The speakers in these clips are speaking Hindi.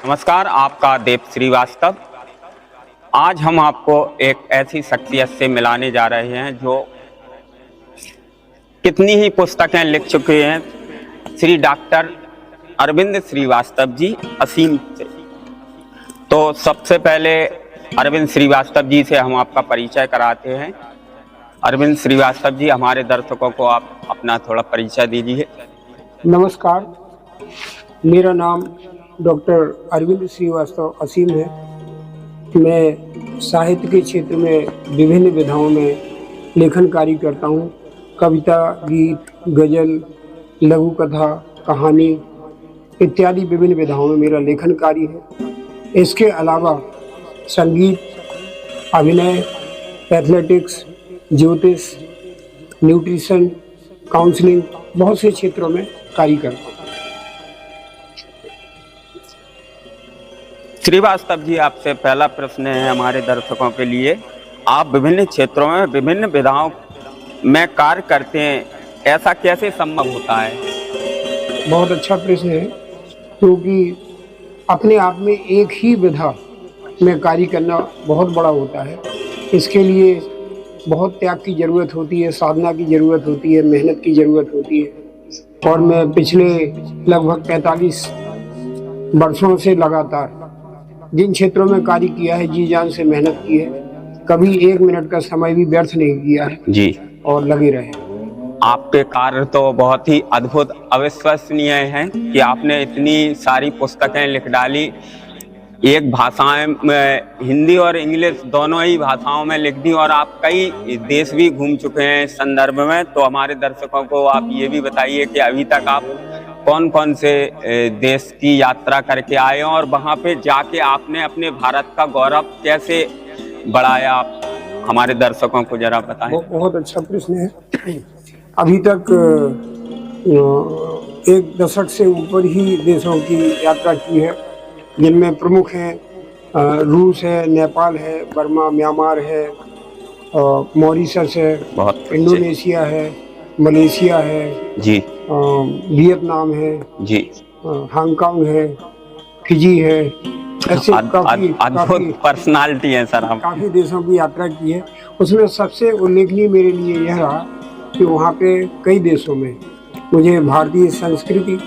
नमस्कार, आपका देव श्रीवास्तव। आज हम आपको एक ऐसी शख्सियत से मिलाने जा रहे हैं जो कितनी ही पुस्तकें लिख चुके हैं, श्री डॉक्टर अरविंद श्रीवास्तव जी असीम से। तो सबसे पहले अरविंद श्रीवास्तव जी से हम आपका परिचय कराते हैं। अरविंद श्रीवास्तव जी, हमारे दर्शकों को आप अपना थोड़ा परिचय दीजिए। नमस्कार, मेरा नाम डॉक्टर अरविंद श्रीवास्तव असीम है। मैं साहित्य के क्षेत्र में विभिन्न विधाओं में लेखन कार्य करता हूँ। कविता, गीत, गज़ल, लघु कथा, कहानी इत्यादि विभिन्न विधाओं में मेरा लेखन कार्य है। इसके अलावा संगीत, अभिनय, एथलेटिक्स, ज्योतिष, न्यूट्रिशन, काउंसलिंग बहुत से क्षेत्रों में कार्य करता हूँ। श्रीवास्तव जी, आपसे पहला प्रश्न है हमारे दर्शकों के लिए। आप विभिन्न क्षेत्रों में विभिन्न विधाओं में कार्य करते हैं, ऐसा कैसे संभव होता है? बहुत अच्छा प्रश्न है, क्योंकि अपने आप में एक ही विधा में कार्य करना बहुत बड़ा होता है। इसके लिए बहुत त्याग की ज़रूरत होती है, साधना की ज़रूरत होती है, मेहनत की ज़रूरत होती है। और मैं पिछले लगभग 45 वर्षों से लगातार जिन क्षेत्रों में कार्य किया है, जी जान से मेहनत की है, कभी एक मिनट का समय भी व्यर्थ नहीं किया है जी, और लगे रहे। आपके कार्य तो बहुत ही अद्भुत, अविश्वसनीय हैं कि आपने इतनी सारी पुस्तकें लिख डाली, एक भाषाएं में, हिंदी और इंग्लिश दोनों ही भाषाओं में लिख दी, और आप कई देश भी घूम चुके हैं इस संदर्भ में। तो हमारे दर्शकों को आप ये भी बताइए कि अभी तक आप कौन कौन से देश की यात्रा करके आए हैं और वहाँ पे जाके आपने अपने भारत का गौरव कैसे बढ़ाया, आप हमारे दर्शकों को जरा बताएं। बहुत अच्छा प्रश्न है। अभी तक एक दशक से ऊपर ही देशों की यात्रा की है, जिनमें प्रमुख हैं रूस है, नेपाल है, बर्मा, म्यांमार है, मॉरिशस है, बहुत इंडोनेशिया है, मलेशिया है जी, वियतनाम है जी, हांगकांग है, फिजी है। ऐसे अद्भुत पर्सनालिटी है सर। आप काफ़ी देशों की यात्रा की है। उसमें सबसे उल्लेखनीय मेरे लिए यह रहा कि वहाँ पे कई देशों में मुझे भारतीय संस्कृति,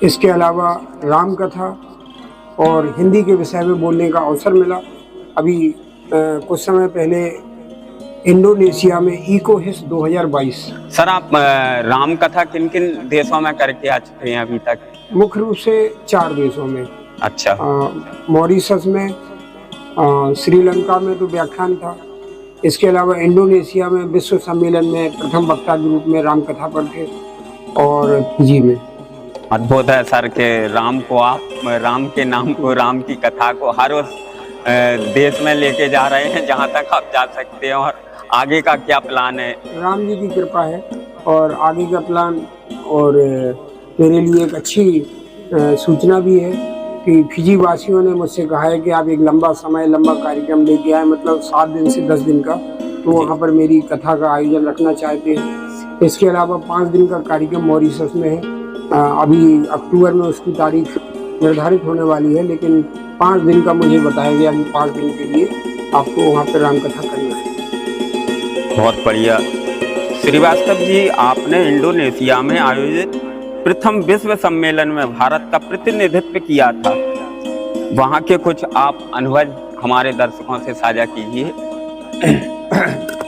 इसके अलावा राम कथा और हिंदी के विषय में बोलने का अवसर मिला। अभी कुछ समय पहले इंडोनेशिया में इकोहिस 2022। सर, आप राम कथा किन किन देशों में करके आ चुके हैं अभी तक? मुख्य रूप से 4 देशों में। अच्छा। मॉरिशस में, श्रीलंका में तो व्याख्यान था। इसके अलावा इंडोनेशिया में विश्व सम्मेलन में प्रथम वक्ता के रूप में राम कथा पर थे, और फिजी में। अद्भुत है सर के राम को, आप राम के नाम को, राम की कथा को हर उस देश में लेके जा रहे हैं जहाँ तक आप जा सकते हैं। और आगे का क्या प्लान है? राम जी की कृपा है, और आगे का प्लान, और मेरे लिए एक अच्छी सूचना भी है कि फिजी वासियों ने मुझसे कहा है कि आप एक लंबा कार्यक्रम लेके आए, मतलब 7 दिन से 10 दिन का, तो वहाँ पर मेरी कथा का आयोजन रखना चाहते हैं। इसके अलावा 5 दिन का कार्यक्रम मॉरिशस में है। अभी अक्टूबर में उसकी तारीख निर्धारित होने वाली है, लेकिन 5 दिन का मुझे बताया गया कि 5 दिन के लिए आपको वहाँ पर राम कथा करना है। बहुत बढ़िया। श्रीवास्तव जी, आपने इंडोनेशिया में आयोजित प्रथम विश्व सम्मेलन में भारत का प्रतिनिधित्व किया था। वहाँ के कुछ आप अनुभव हमारे दर्शकों से साझा कीजिए।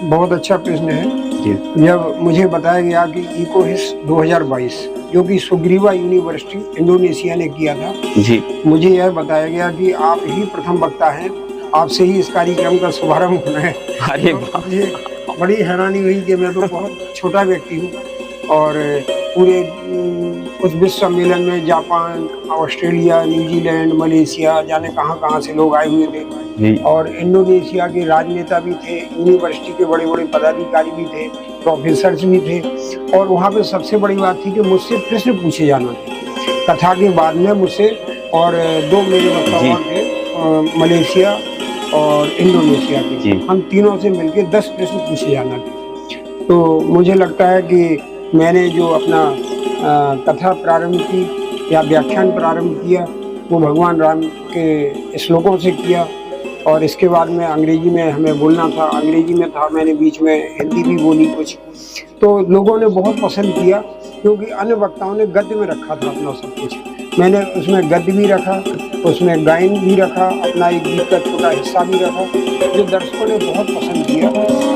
बहुत अच्छा प्रश्न है जी। जब मुझे बताया गया कि इकोहिस 2022, जो कि सुग्रीवा यूनिवर्सिटी इंडोनेशिया ने किया था जी, मुझे यह बताया गया कि आप ही प्रथम वक्ता हैं, आपसे ही इस कार्यक्रम का शुभारंभ होना है। अरे मुझे बड़ी हैरानी हुई कि मैं तो बहुत छोटा व्यक्ति हूँ, और पूरे उस विश्व सम्मेलन में जापान, ऑस्ट्रेलिया, न्यूजीलैंड, मलेशिया, जाने कहाँ से लोग आए हुए थे, और इंडोनेशिया के राजनेता भी थे, यूनिवर्सिटी के बड़े बड़े पदाधिकारी भी थे, प्रोफेसर्स भी थे। और वहाँ पे सबसे बड़ी बात थी कि मुझसे प्रश्न पूछे जाना थे कथा के बाद में मुझसे, और 2 मेरे वक्ताओं थे मलेशिया और इंडोनेशिया के, हम तीनों से मिलकर 10 प्रश्न पूछे जाना थे। तो मुझे लगता है कि मैंने जो अपना कथा प्रारंभ की या व्याख्यान प्रारंभ किया, वो भगवान राम के श्लोकों से किया। और इसके बाद में अंग्रेजी में हमें बोलना था, अंग्रेजी में था, मैंने बीच में हिंदी भी बोली कुछ, तो लोगों ने बहुत पसंद किया क्योंकि अन्य वक्ताओं ने गद्य में रखा था अपना सब कुछ। मैंने उसमें गद्य भी रखा, उसमें गायन भी रखा, अपना एक गीत का छोटा हिस्सा भी रखा, जो दर्शकों ने बहुत पसंद किया।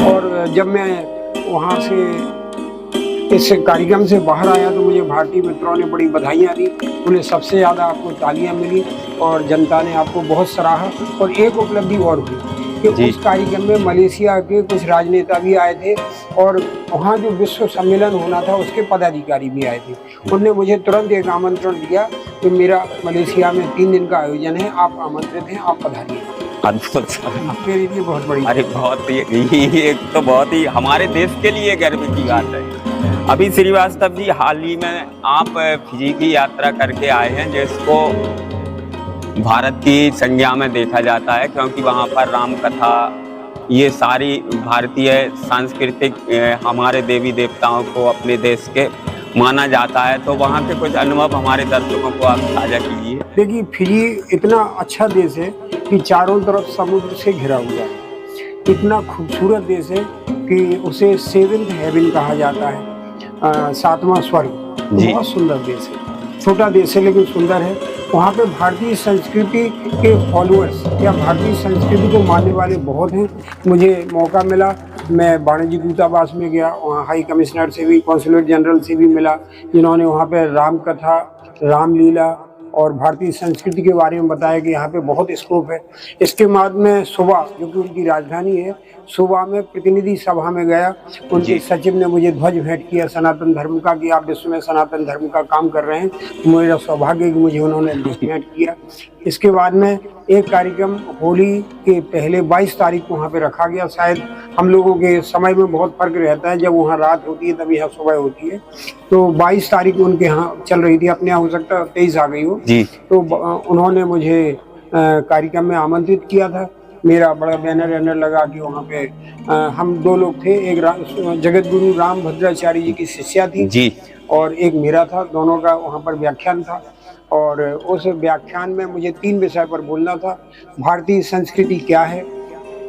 और जब मैं वहाँ से इस कार्यक्रम से बाहर आया तो मुझे भारतीय मित्रों ने बड़ी बधाइयाँ दी, बोले सबसे ज़्यादा आपको तालियां मिली और जनता ने आपको बहुत सराहा। और एक उपलब्धि और हुई कि उस कार्यक्रम में मलेशिया के कुछ राजनेता भी आए थे और वहाँ जो विश्व सम्मेलन होना था उसके पदाधिकारी भी आए थे। उन्होंने मुझे तुरंत एक आमंत्रण दिया कि मेरा मलेशिया में 3 दिन का आयोजन है, आप आमंत्रित हैं, आप पधारिए। मेरे लिए बहुत बड़ी, अरे बहुत ये तो बहुत ही हमारे देश के लिए गर्व की बात है। अभी श्रीवास्तव जी, हाल ही में आप फिजी की यात्रा करके आए हैं, जिसको भारत की संज्ञा में देखा जाता है क्योंकि वहाँ पर राम कथा, ये सारी भारतीय सांस्कृतिक हमारे देवी देवताओं को अपने देश के माना जाता है। तो वहाँ के कुछ अनुभव हमारे दर्शकों को आप साझा कीजिए। देखिए, फिजी इतना अच्छा देश है कि चारों तरफ समुद्र से घिरा हुआ है, इतना खूबसूरत देश है कि उसे 7th हेवन कहा जाता है, 7वां स्वर्ग। बहुत सुंदर देश है, छोटा देश है लेकिन सुंदर है। वहाँ पे भारतीय संस्कृति के फॉलोअर्स या भारतीय संस्कृति को मानने वाले बहुत हैं। मुझे मौका मिला, मैं वाणिज्य दूतावास में गया, वहाँ हाई कमिश्नर से भी, कॉन्सुलेट जनरल से भी मिला, जिन्होंने वहाँ पे राम कथा, रामलीला और भारतीय संस्कृति के बारे में बताया कि यहाँ पे बहुत स्कोप है। इसके बाद में सुबह, जो कि उनकी राजधानी है, सुबह में प्रतिनिधि सभा में गया, उनके सचिव ने मुझे ध्वज भेंट किया सनातन धर्म का कि आप विश्व में सनातन धर्म का काम कर रहे हैं। मेरा सौभाग्य है कि मुझे उन्होंने भेंट किया। इसके बाद में एक कार्यक्रम होली के पहले 22 तारीख को वहाँ पे रखा गया। शायद हम लोगों के समय में बहुत फर्क रहता है, जब वहाँ रात होती है तब यहाँ सुबह होती है। तो 22 तारीख को उनके यहाँ चल रही थी, अपने यहाँ हो सकता है 23 आ गई हो जी। तो उन्होंने मुझे कार्यक्रम में आमंत्रित किया था। मेरा बड़ा बैनर लगा कि वहाँ पे हम 2 लोग थे, एक जगत गुरु राम भद्राचार्य जी की शिष्या थी जी, और एक मेरा था, दोनों का वहाँ पर व्याख्यान था। और उस व्याख्यान में मुझे 3 विषय पर बोलना था। भारतीय संस्कृति क्या है,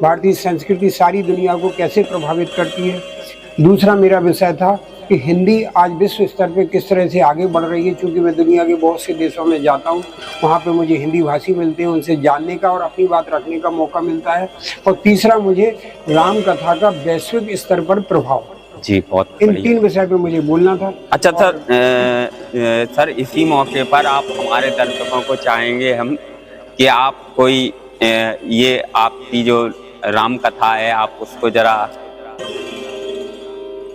भारतीय संस्कृति सारी दुनिया को कैसे प्रभावित करती है। दूसरा मेरा विषय था कि हिंदी आज विश्व स्तर पे किस तरह से आगे बढ़ रही है, क्योंकि मैं दुनिया के बहुत से देशों में जाता हूँ, वहाँ पे मुझे हिंदी भाषी मिलते हैं, उनसे जानने का और अपनी बात रखने का मौका मिलता है। और तीसरा मुझे राम कथा का वैश्विक स्तर पर प्रभाव जी, बहुत इन 3 विषय पे मुझे बोलना था। अच्छा सर, इसी मौके पर आप हमारे दर्शकों को चाहेंगे हम कि आप कोई ये आपकी जो राम कथा है आप उसको जरा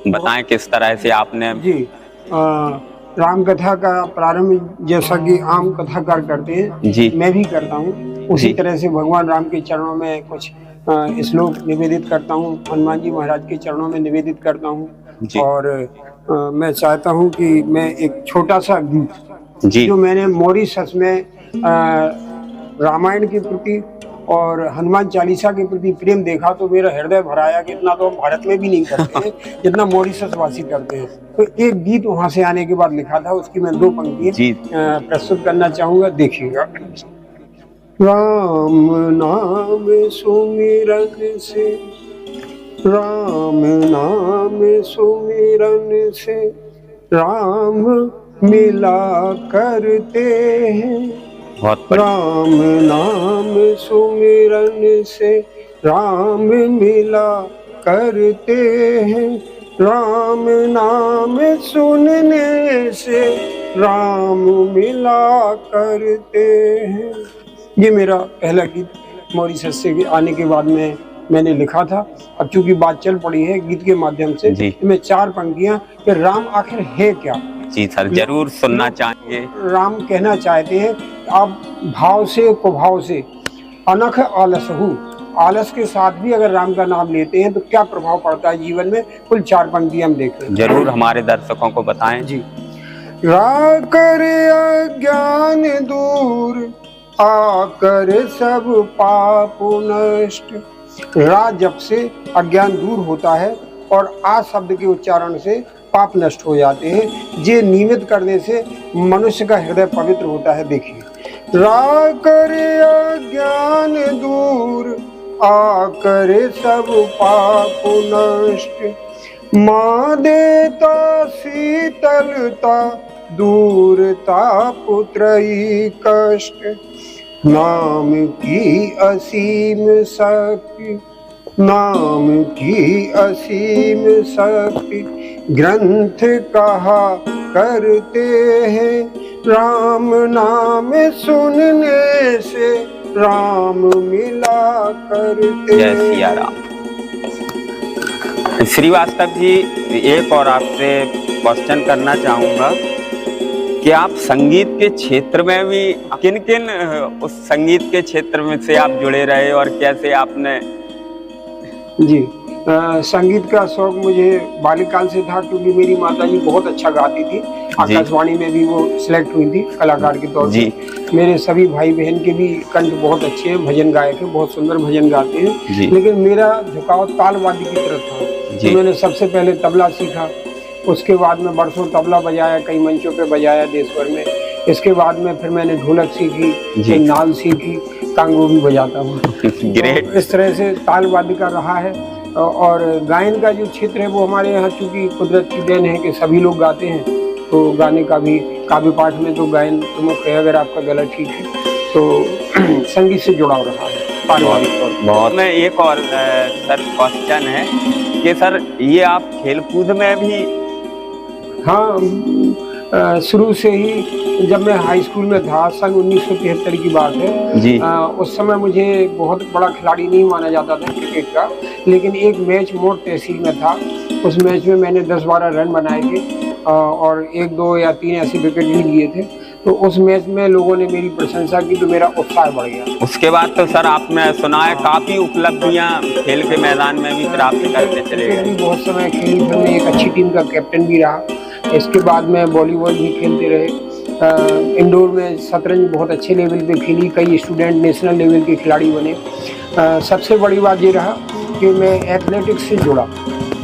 बताएं, किस तरह से आपने जी राम कथा का प्रारंभ जैसा कि आम कथाकार करते हैं जी, मैं भी करता हूँ, उसी तरह से भगवान राम के चरणों में कुछ श्लोक निवेदित करता हूँ, हनुमान जी महाराज के चरणों में निवेदित करता हूँ। और मैं चाहता हूँ कि मैं एक छोटा सा गीत जो मैंने मॉरिशस में रामायण के प्रति और हनुमान चालीसा के प्रति प्रेम देखा तो मेरा हृदय भराया कि इतना तो हम भारत में भी नहीं करते हैं जितना मॉरिशस वासी करते हैं। तो एक गीत वहां से आने के बाद लिखा था, उसकी मैं 2 पंक्तियां प्रस्तुत करना चाहूंगा, देखिएगा। राम नाम सुमिरन से, राम नाम सुमिरन से राम मिला करते हैं, राम नाम सुमिरन से राम मिला करते हैं, राम नाम सुनने से राम मिला करते हैं। ये मेरा पहला गीत मॉरिशस से आने के बाद में मैंने लिखा था। अब चूंकि बात चल पड़ी है गीत के माध्यम से, तो मैं 4 पंक्तियां कि राम आखिर है क्या। जी सर, जरूर सुनना चाहेंगे। राम कहना चाहते हैं आप भाव से कुभाव से अनख आलस हूँ, आलस के साथ भी अगर राम का नाम लेते हैं तो क्या प्रभाव पड़ता है जीवन में। कुल 4 पंक्तियां हम देख रहे हैं, जरूर हमारे दर्शकों को बताएं जी। राकर अज्ञान दूर आकर सब पाप नष्ट, रा जप से अज्ञान दूर होता है और आ शब्द के उच्चारण से पाप नष्ट हो जाते हैं। ये नियमित करने से मनुष्य का हृदय पवित्र होता है। देखिए, राकर अज्ञान दूर, आकर सब पाप नष्ट। माँ देता शीतलता, दूरता पुत्रई कष्ट। नाम की असीम शक्ति, नाम की असीम शक्ति, ग्रंथ कहा करते हैं। राम नाम सुनने से राम मिला करते। जय सिया राम। श्रीवास्तव जी, एक और आपसे क्वेश्चन करना चाहूँगा कि आप संगीत के क्षेत्र में भी किन किन उस संगीत के क्षेत्र में से आप जुड़े रहे और कैसे आपने? जी, संगीत का शौक मुझे बाल्यकाल से था, क्योंकि मेरी माताजी बहुत अच्छा गाती थी। आकाशवाणी में भी वो सिलेक्ट हुई थी कलाकार के तौर पे। मेरे सभी भाई बहन के भी कंठ बहुत अच्छे हैं, भजन गायक हैं, बहुत सुंदर भजन गाते हैं। लेकिन मेरा झुकाव ताल वाद्य की तरफ था। तो मैंने सबसे पहले तबला सीखा, उसके बाद में बरसों तबला बजाया, कई मंचों पे बजाया देश भर में। इसके बाद में फिर मैंने ढोलक सीखी, फिर नाल सीखी, कांगो भी बजाता हूँ। ग्रेट। इस तरह से ताल वाद्य का रहा है। और गायन का जो क्षेत्र है वो हमारे यहाँ चूँकि कुदरत की देन है कि सभी लोग गाते हैं, तो गाने का भी काव्य पाठ में तो गायन प्रमुख है। अगर आपका गला ठीक है तो संगीत से जुड़ाव रहा है पारिवारिक तौर पर। बहुत में एक और सर क्वेश्चन है कि सर ये आप खेलकूद में भी? हाँ, शुरू से ही जब मैं हाई स्कूल में था, सन 1973 की बात है जी। उस समय मुझे बहुत बड़ा खिलाड़ी नहीं माना जाता था क्रिकेट का, लेकिन एक मैच मोड़ तहसील में था। उस मैच में मैंने 10-12 रन बनाए थे और 1, 2 या 3 ऐसे विकेट भी लिए थे। तो उस मैच में लोगों ने मेरी प्रशंसा की तो मेरा उत्साह बढ़ गया। उसके बाद तो सर आपने सुना है काफी उपलब्धियां खेल के मैदान में भी प्राप्त करते चले गए। बहुत समय खेली, फिर मैं एक अच्छी टीम का कैप्टन भी रहा। इसके बाद में वॉलीबॉल भी खेलते रहे। इंडोर में शतरंज बहुत अच्छे लेवल पे खेली, कई स्टूडेंट नेशनल लेवल के खिलाड़ी बने। सबसे बड़ी बात ये रहा कि मैं एथलेटिक्स से जुड़ा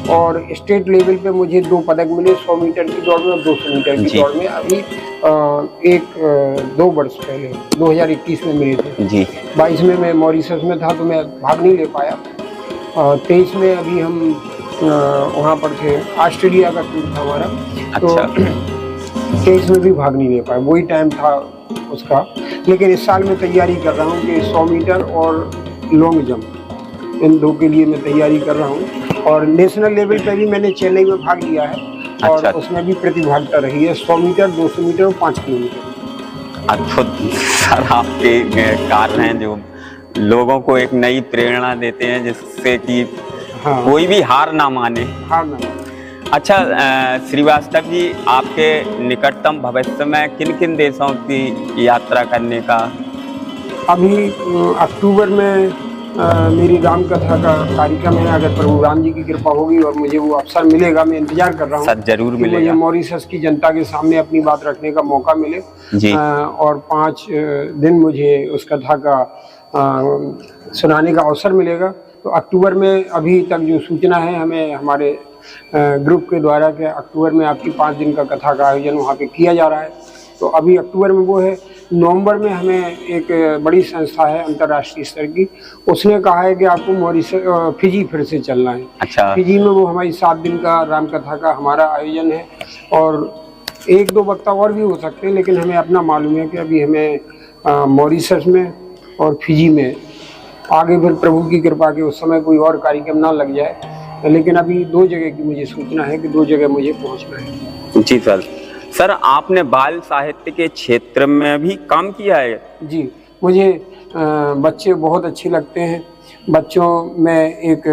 और स्टेट लेवल पे मुझे 2 पदक मिले, 100 मीटर की दौड़ में और 200 मीटर की दौड़ में। अभी 2 वर्ष पहले 2021 में मिले थे जी। 22 में मैं मॉरिशस में था तो मैं भाग नहीं ले पाया। 23 में अभी हम वहाँ पर थे, ऑस्ट्रेलिया का टूर था हमारा। अच्छा। तो 23 में भी भाग नहीं ले पाया, वही टाइम था उसका। लेकिन इस साल मैं तैयारी कर रहा हूँ कि 100 मीटर और लॉन्ग जंप, इन 2 के लिए मैं तैयारी कर रहा हूँ। और नेशनल लेवल पे भी मैंने चेन्नई में भाग लिया है और उसमें भी प्रतिभागिता रही है, 100 मीटर, 200 मीटर और 5 किलोमीटर। अद्भुत सर, आपके कार्य हैं जो लोगों को एक नई प्रेरणा देते हैं, जिससे कि कोई भी हार ना माने। अच्छा श्रीवास्तव जी, आपके निकटतम भविष्य में किन किन देशों की यात्रा करने का? अभी अक्टूबर में मेरी राम कथा का कार्यक्रम है। अगर प्रभु राम जी की कृपा होगी और मुझे वो अवसर मिलेगा, मैं इंतजार कर रहा हूँ। सर जरूर मिलेगा। मुझे मॉरिशस की जनता के सामने अपनी बात रखने का मौका मिले जी। और 5 दिन मुझे उस कथा का सुनाने का अवसर मिलेगा। तो अक्टूबर में अभी तक जो सूचना है हमें हमारे ग्रुप के द्वारा कि अक्टूबर में आपकी 5 दिन का कथा का आयोजन वहाँ पे किया जा रहा है। तो अभी अक्टूबर में वो है। नवंबर में हमें एक बड़ी संस्था है अंतर्राष्ट्रीय स्तर की, उसने कहा है कि आपको मॉरिशस फिजी फिर से चलना है। अच्छा। फिजी में वो हमारी 7 दिन का राम कथा का हमारा आयोजन है और 1-2 वक्ता और भी हो सकते हैं, लेकिन हमें अपना मालूम है कि अभी हमें मॉरिशस में और फिजी में आगे फिर प्रभु की कृपा के उस समय कोई और कार्यक्रम ना लग जाए। लेकिन अभी 2 जगह की मुझे सूचना है कि 2 जगह मुझे पहुंचना है। जी सर। सर आपने बाल साहित्य के क्षेत्र में भी काम किया है? जी, मुझे बच्चे बहुत अच्छे लगते हैं। बच्चों में एक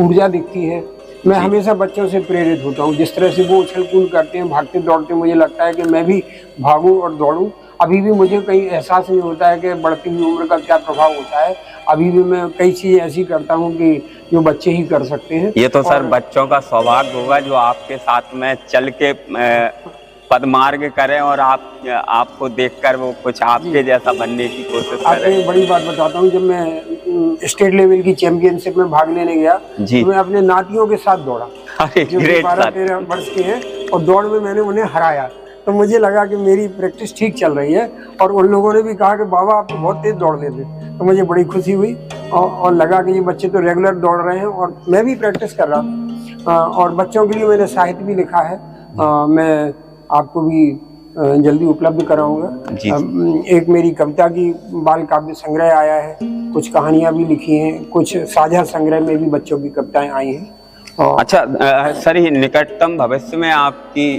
ऊर्जा दिखती है। मैं हमेशा बच्चों से प्रेरित होता हूँ। जिस तरह से वो उछल कूद करते हैं, भागते दौड़ते, मुझे लगता है कि मैं भी भागूं और दौड़ूं। अभी भी मुझे कहीं एहसास नहीं होता है कि बढ़ती हुई उम्र का क्या प्रभाव होता है। अभी भी मैं कई चीज़ें ऐसी करता हूँ कि जो बच्चे ही कर सकते हैं। ये तो सर बच्चों का सौभाग्य होगा जो आपके साथ में चल के पदमार्ग करें और आपको देखकर वो कुछ आपके जैसा बनने की कोशिश करें। आपको एक बड़ी बात बताता हूँ, जब मैं स्टेट लेवल की चैंपियनशिप में भाग लेने गया तो मैं अपने नातियों के साथ दौड़ा, जो 12-13 वर्ष के हैं, और दौड़ में मैंने उन्हें हराया। तो मुझे लगा कि मेरी प्रैक्टिस ठीक चल रही है। और उन लोगों ने भी कहा कि बाबा आप तो बहुत तेज दौड़ लेते, तो मुझे बड़ी खुशी हुई और लगा कि ये बच्चे तो रेगुलर दौड़ रहे हैं और मैं भी प्रैक्टिस कर रहा था। और बच्चों के लिए मैंने साहित्य भी लिखा है, मैं आपको भी जल्दी उपलब्ध कराऊंगा। एक मेरी कविता की बाल काव्य संग्रह आया है, कुछ कहानियां भी लिखी हैं, कुछ साझा संग्रह में भी बच्चों की कविताएं आई हैं। अच्छा सर, ये निकटतम भविष्य में आपकी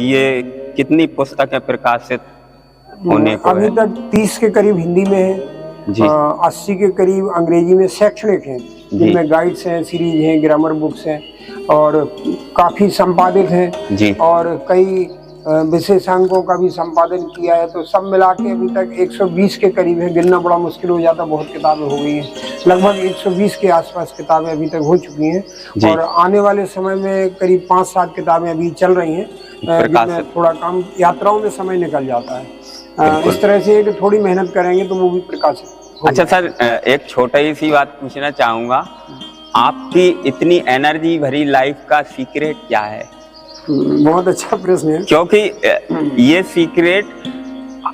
ये कितनी पुस्तकें प्रकाशित होने को अभी तक 30 के करीब हिंदी में है जी। 80 के करीब अंग्रेजी में शैक्षणिक हैं, जिनमें गाइड्स हैं, सीरीज हैं, ग्रामर बुक्स हैं और काफी संपादित हैं जी। और कई विशेषांकों का भी संपादन किया है, तो सब मिला के अभी तक 120 के करीब है। गिनना बड़ा मुश्किल हो जाता, बहुत किताबें हो गई हैं, लगभग 120 के आसपास किताबें अभी तक हो चुकी हैं और आने वाले समय में करीब 5-7 किताबें अभी चल रही हैं, जिसमें थोड़ा काम यात्राओं में समय निकल जाता है। इस तरह से कि थोड़ी मेहनत करेंगे तो वो भी प्रकाशित। अच्छा सर, एक छोटी सी बात पूछना चाहूँगा, आपकी इतनी एनर्जी भरी लाइफ का सीक्रेट क्या है? बहुत अच्छा प्रश्न है, क्योंकि ये सीक्रेट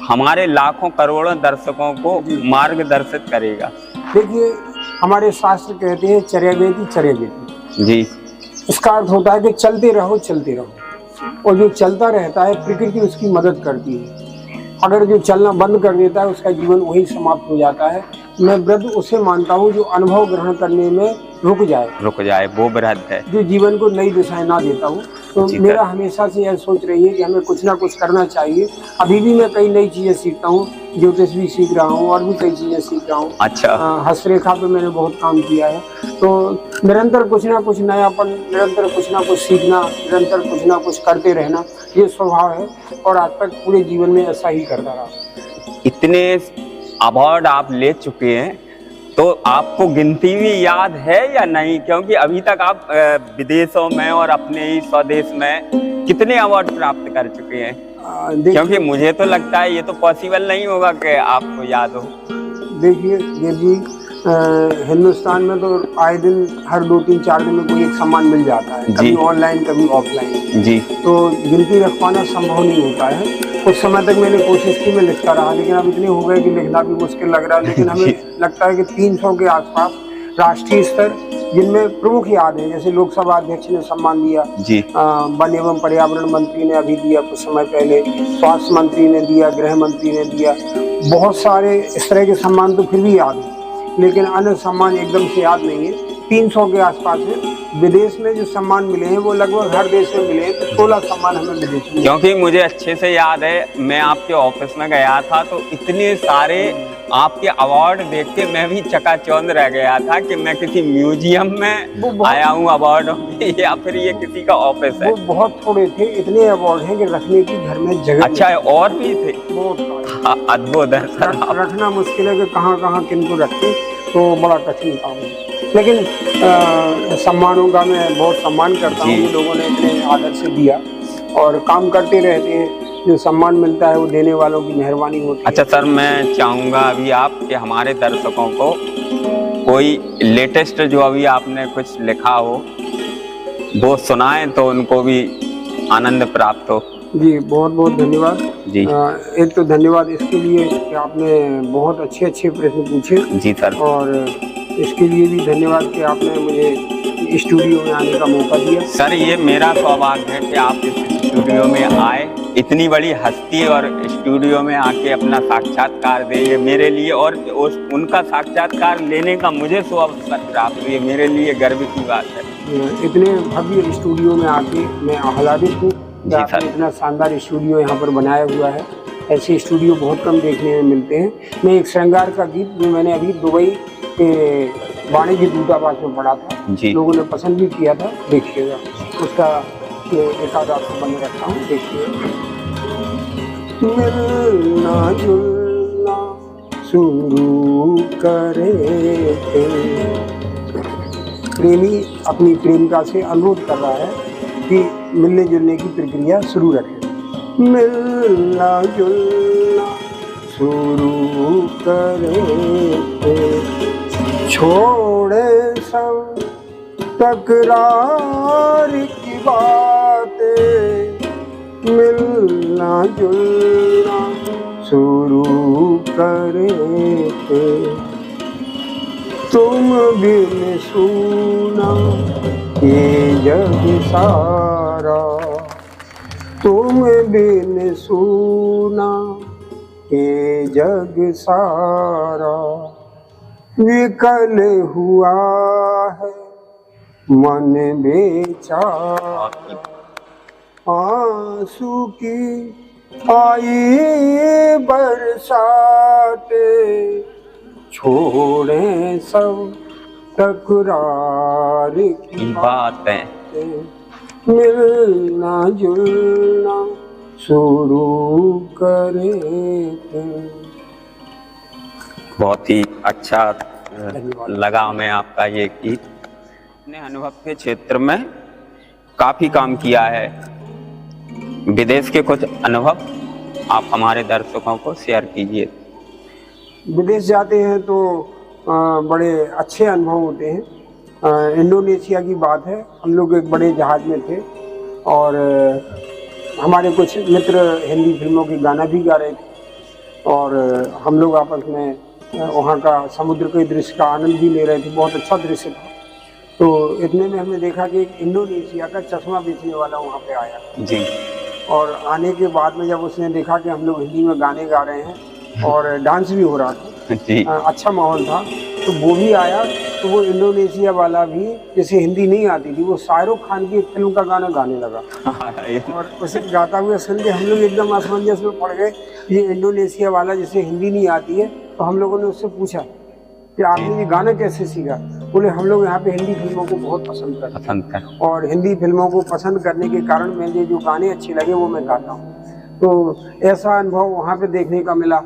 हमारे लाखों करोड़ों दर्शकों को मार्गदर्शित करेगा। देखिए, हमारे शास्त्र कहते हैं चर्यावेति चर्यावेति जी। इसका अर्थ होता है कि चलते रहो चलते रहो, और जो चलता रहता है प्रकृति उसकी मदद करती है। अगर जो चलना बंद कर देता है उसका जीवन वही समाप्त हो जाता है। मैं वृद्ध उसे मानता हूँ जो अनुभव ग्रहण करने में रुक जाए, वो वृद्ध है, जो जीवन को नई दिशाएं ना देता हूँ। तो मेरा हमेशा से यह सोच रही है कि हमें कुछ ना कुछ करना चाहिए। अभी भी मैं कई नई चीजें सीखता हूँ, ज्योतिष भी सीख रहा हूँ और भी कई चीजें सीख रहा हूँ। अच्छा, हस्तरेखा पे मैंने बहुत काम किया है। तो निरंतर कुछ ना कुछ नयापन, निरंतर कुछ ना कुछ सीखना, निरंतर कुछ ना कुछ करते रहना, ये स्वभाव है और आज तक पूरे जीवन में ऐसा ही करता रहा। इतने अवार्ड आप ले चुके हैं, तो आपको गिनती भी याद है या नहीं? क्योंकि अभी तक आप विदेशों में और अपने ही स्वदेश में कितने अवार्ड प्राप्त कर चुके हैं? क्योंकि मुझे तो लगता है ये तो पॉसिबल नहीं होगा कि आपको याद हो। देखिए देव जी, हिंदुस्तान में तो आए दिन हर 2-3-4 दिन में कोई एक सम्मान मिल जाता है, कभी ऑनलाइन कभी ऑफलाइन जी। तो गिनती रख पाना संभव नहीं होता है। कुछ समय तक मैंने कोशिश की, मैं लिखता रहा, लेकिन अब इतने हो गए कि लिखना भी मुश्किल लग रहा है। लेकिन हमें लगता है कि 300 के आसपास राष्ट्रीय स्तर, जिनमें प्रमुख याद है, जैसे लोकसभा अध्यक्ष ने सम्मान दिया जी, वन एवं पर्यावरण मंत्री ने अभी दिया कुछ समय पहले, स्वास्थ्य मंत्री ने दिया, गृह मंत्री ने दिया, बहुत सारे इस तरह के सम्मान तो फिर भी याद है, लेकिन अन्य सम्मान एकदम से याद नहीं है। 300 के आसपास है। विदेश में जो सम्मान मिले हैं वो लगभग हर देश में मिले हैं, तो 16 सम्मान हमें विदेश में। क्योंकि मुझे अच्छे से याद है, मैं आपके ऑफिस में गया था तो इतने सारे आपके अवार्ड देख के मैं भी चकाचौंध रह गया था कि मैं किसी म्यूजियम में आया हूँ अवार्डों के, या फिर ये किसी का ऑफिस है। वो बहुत थोड़े थे, इतने अवार्ड हैं कि रखने की घर में जगह। अच्छा है, और भी थे? बहुत अद्भुत है सर। रखना मुश्किल है कि कहाँ किनको रखें, तो बड़ा कठिन काम है। लेकिन सम्मानों का मैं बहुत सम्मान करता हूँ, लोगों ने इतने आदर से दिया और काम करते रहते हैं। जो सम्मान मिलता है वो देने वालों की मेहरबानी होती है। अच्छा सर, मैं चाहूँगा अभी आप कि हमारे दर्शकों को कोई लेटेस्ट जो अभी आपने कुछ लिखा हो वो सुनाएं तो उनको भी आनंद प्राप्त हो। जी बहुत बहुत धन्यवाद जी। एक तो धन्यवाद इसके लिए कि आपने बहुत अच्छे प्रश्न पूछे जी सर, और इसके लिए भी धन्यवाद कि आपने मुझे स्टूडियो में आने का मौका दिया। सर ये मेरा सौभाग्य है कि आप इस स्टूडियो में आए, इतनी बड़ी हस्ती और स्टूडियो में आके अपना साक्षात्कार दे, ये मेरे लिए, और उनका साक्षात्कार लेने का मुझे अवसर प्राप्त हुई, मेरे लिए गर्व की बात है। इतने भव्य स्टूडियो में आके मैं आह्लादित हूँ। इतना शानदार स्टूडियो यहाँ पर बनाया हुआ है, ऐसे स्टूडियो बहुत कम देखने में मिलते हैं। मैं एक श्रृंगार का गीत जो मैंने अभी दुबई के वाणिज्य दूतावास में पढ़ा था, लोगों ने पसंद भी किया था, देखिएगा उसका एक आध आपको बंद रखता हूँ, देखिएगा। मिलना जुलना शुरू करे थे, प्रेमी अपनी प्रेमिका से अनुरोध कर रहा है कि मिलने जुलने की प्रक्रिया शुरू रखें। मिलना जुलना शुरू करे, छोड़े सब तकरार की बातें, मिलना जुलना शुरू करे थे, तुम बिन सुना ये जग सारा, तुम बिन सुना ये जग सारा, विकल हुआ है मन बेचारा, आंसू की आई बरसाते, छोड़े सब तकरार की बातें, मिलना जुलना शुरू करे थे। बहुत ही अच्छा लगा हमें आपका ये गीत। अपने अनुभव के क्षेत्र में काफी काम किया है, विदेश के कुछ अनुभव आप हमारे दर्शकों को शेयर कीजिए। विदेश जाते हैं तो बड़े अच्छे अनुभव होते हैं। इंडोनेशिया की बात है, हम लोग एक बड़े जहाज में थे और हमारे कुछ मित्र हिंदी फिल्मों के गाना भी गा रहे थे और हम लोग आपस में वहाँ का समुद्र के दृश्य का आनंद भी ले रहे थे। बहुत अच्छा दृश्य था। तो इतने में हमने देखा कि एक इंडोनेशिया का चश्मा बेचने वाला वहाँ पे आया जी। और आने के बाद में जब उसने देखा कि हम लोग हिंदी में गाने गा रहे हैं और डांस भी हो रहा था जी, अच्छा माहौल था, तो वो भी आया। तो वो इंडोनेशिया वाला भी, जैसे हिंदी नहीं आती थी, वो शाहरुख खान की एक फिल्म का गाना गाने लगा और उसे गाता हुआ सुन के हम लोग एकदम असमंजस में पड़ गए। ये इंडोनेशिया वाला जिसे हिंदी नहीं आती है, तो हम लोगों ने उससे पूछा कि आपने ये गाना कैसे सीखा। बोले हम लोग यहाँ पे हिंदी फिल्मों को बहुत पसंद करते हैं और हिंदी फिल्मों को पसंद करने के कारण मुझे जो गाने अच्छे लगे वो मैं गाता हूँ। तो ऐसा अनुभव वहाँ पे देखने का मिला।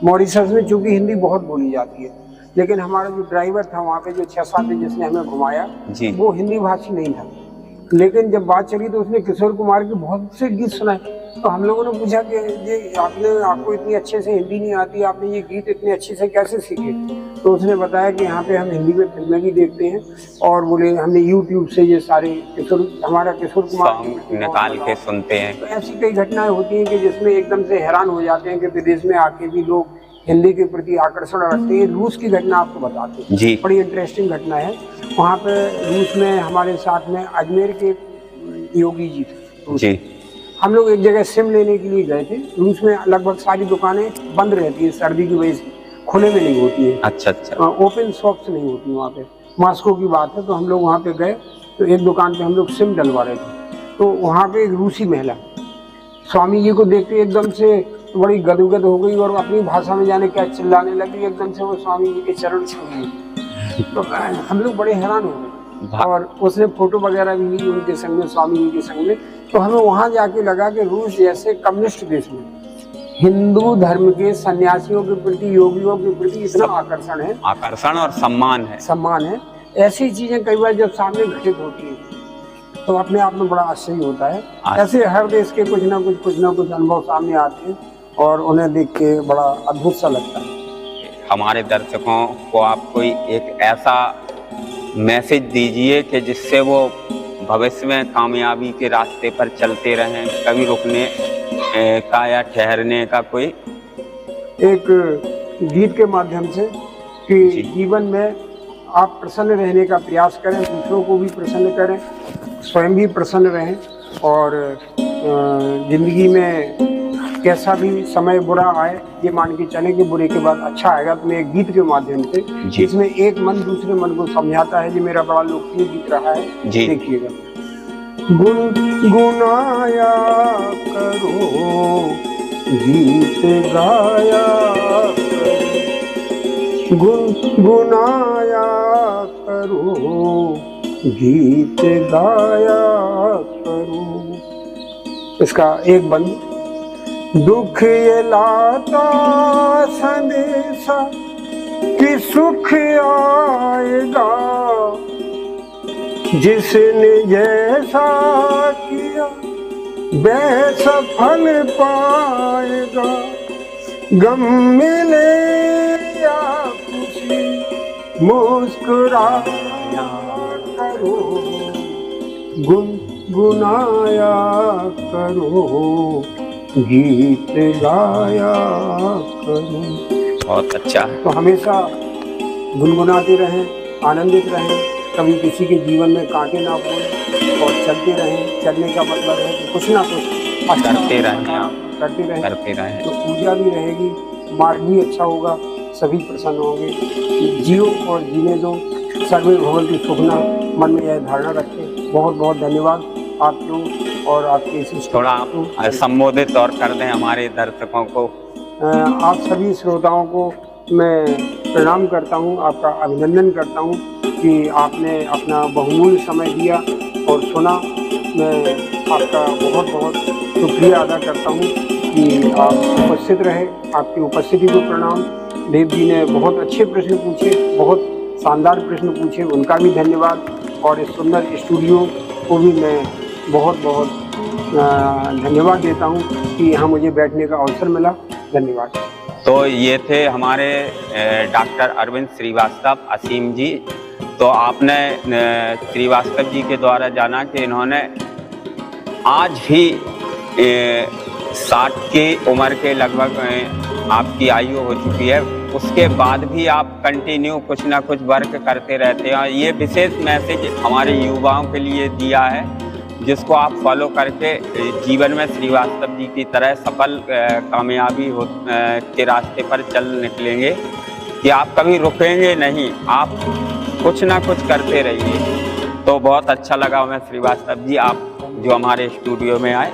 मॉरिशस में चूंकि हिंदी बहुत बोली जाती है, लेकिन हमारा जो ड्राइवर था वहाँ पे जो 6-7 दिन जिसने हमें घुमाया वो हिंदी भाषी नहीं था, लेकिन जब बात चली तो उसने किशोर कुमार के बहुत से गीत सुनाए। तो हम लोगों ने पूछा कि ये आपको इतनी अच्छे से हिंदी नहीं आती, आपने ये गीत इतने अच्छे से कैसे सीखे। तो उसने बताया कि यहाँ पे हम हिंदी में फिल्में भी देखते हैं और बोले हमने यूट्यूब से ये सारे हमारा किशोर कुमार निकाल के सुनते हैं। तो ऐसी कई घटनाएं होती हैं कि जिसमें एकदम से हैरान हो जाते हैं कि विदेश में आके भी लोग हिंदी के प्रति आकर्षण रखते हैं। रूस की घटना आपको बताते हैं जी, बड़ी इंटरेस्टिंग घटना है। वहाँ पे रूस में हमारे साथ में अजमेर के योगी जी थे जी। हम लोग एक जगह सिम लेने के लिए गए थे। रूस में लगभग सारी दुकानें बंद रहती है सर्दी की वजह से, खुले में नहीं होती है। अच्छा। ओपन शॉप्स नहीं होती वहाँ पे। मॉस्को की बात है। तो हम लोग वहाँ पे गए तो एक दुकान पे हम लोग सिम डलवा रहे थे। तो वहाँ पे एक रूसी महिला स्वामी जी को देखते एकदम से बड़ी गदगद हो गई और अपनी भाषा में जाने क्या चिल्लाने लगी। एकदम से वो स्वामी जी के चरण छू गई। तो हम लोग बड़े हैरान हो गए और उसने फोटो वगैरह भी ली उनके संग में, स्वामी जी के संग में। तो हमें वहाँ जाके लगा कि रूस जैसे कम्युनिस्ट देश में हिंदू धर्म के सन्यासियों के प्रति, योगियों के प्रति इतना आकर्षण और सम्मान है। ऐसी चीजें कई बार जब सामने घटित होती है तो अपने आप में बड़ा आश्चर्य होता है। ऐसे हर देश के कुछ ना कुछ अनुभव सामने आते हैं और उन्हें देख के बड़ा अद्भुत सा लगता है। हमारे दर्शकों को आप कोई एक ऐसा मैसेज दीजिए कि जिससे वो भविष्य में कामयाबी के रास्ते पर चलते रहें, कभी रुकने का या ठहरने का कोई एक गीत के माध्यम से कि जीवन में आप प्रसन्न रहने का प्रयास करें, दूसरों को भी प्रसन्न करें, स्वयं भी प्रसन्न रहें और जिंदगी में कैसा भी समय बुरा आए ये मान के चलें कि बुरे के बाद अच्छा आएगा। तो मैं एक गीत के माध्यम से जिसमें एक मन दूसरे मन को समझाता है, जो मेरा बड़ा लोकप्रिय गीत रहा है, देखिएगा। गुनगुनाया करो गीत गाया करो, गुनगुनाया करो गीत गाया करो। इसका एक बंद, दुख ये लाता संदेशा कि सुख आएगा, जिसने जैसा किया वैसा फल पाएगा। गम मिले या खुशी मुस्कुराया करो, गुनगुनाया करो, गीत गाया करो। बहुत अच्छा। तो हमेशा गुनगुनाते रहें, आनंदित रहें, कभी किसी के जीवन में कांटे ना बोलें और चलते रहें। चलने का मतलब है कि कुछ ना कुछ अच्छा करते रहें आप, करते रहें, करते रहें। तो ऊर्जा भी रहेगी, मार्ग भी अच्छा होगा, सभी प्रसन्न होंगे। जियो और जीने दो, सर्वे भवन्तु सुखिनः, मन में यह धारणा रखें। बहुत बहुत धन्यवाद आपको और आपके इस थोड़ा आप संबोधित और कर दें हमारे दर्शकों को। आप सभी श्रोताओं को मैं प्रणाम करता हूं, आपका अभिनंदन करता हूं कि आपने अपना बहुमूल्य समय दिया और सुना। मैं आपका बहुत बहुत शुक्रिया अदा करता हूं कि आप उपस्थित रहे। आपकी उपस्थिति को प्रणाम। देव जी ने बहुत अच्छे प्रश्न पूछे, बहुत शानदार प्रश्न पूछे, उनका भी धन्यवाद। और इस सुंदर स्टूडियो को भी मैं बहुत बहुत धन्यवाद देता हूं कि यहाँ मुझे बैठने का अवसर मिला। धन्यवाद। तो ये थे हमारे डॉक्टर अरविंद श्रीवास्तव असीम जी। तो आपने श्रीवास्तव जी के द्वारा जाना कि इन्होंने आज भी 60 की उम्र के लगभग आपकी आयु हो चुकी है, उसके बाद भी आप कंटिन्यू कुछ ना कुछ वर्क करते रहते हैं। ये विशेष मैसेज हमारे युवाओं के लिए दिया है, जिसको आप फॉलो करके जीवन में श्रीवास्तव जी की तरह सफल कामयाबी के रास्ते पर चल निकलेंगे कि आप कभी रुकेंगे नहीं, आप कुछ ना कुछ करते रहिए। तो बहुत अच्छा लगा हमें श्रीवास्तव जी आप जो हमारे स्टूडियो में आए।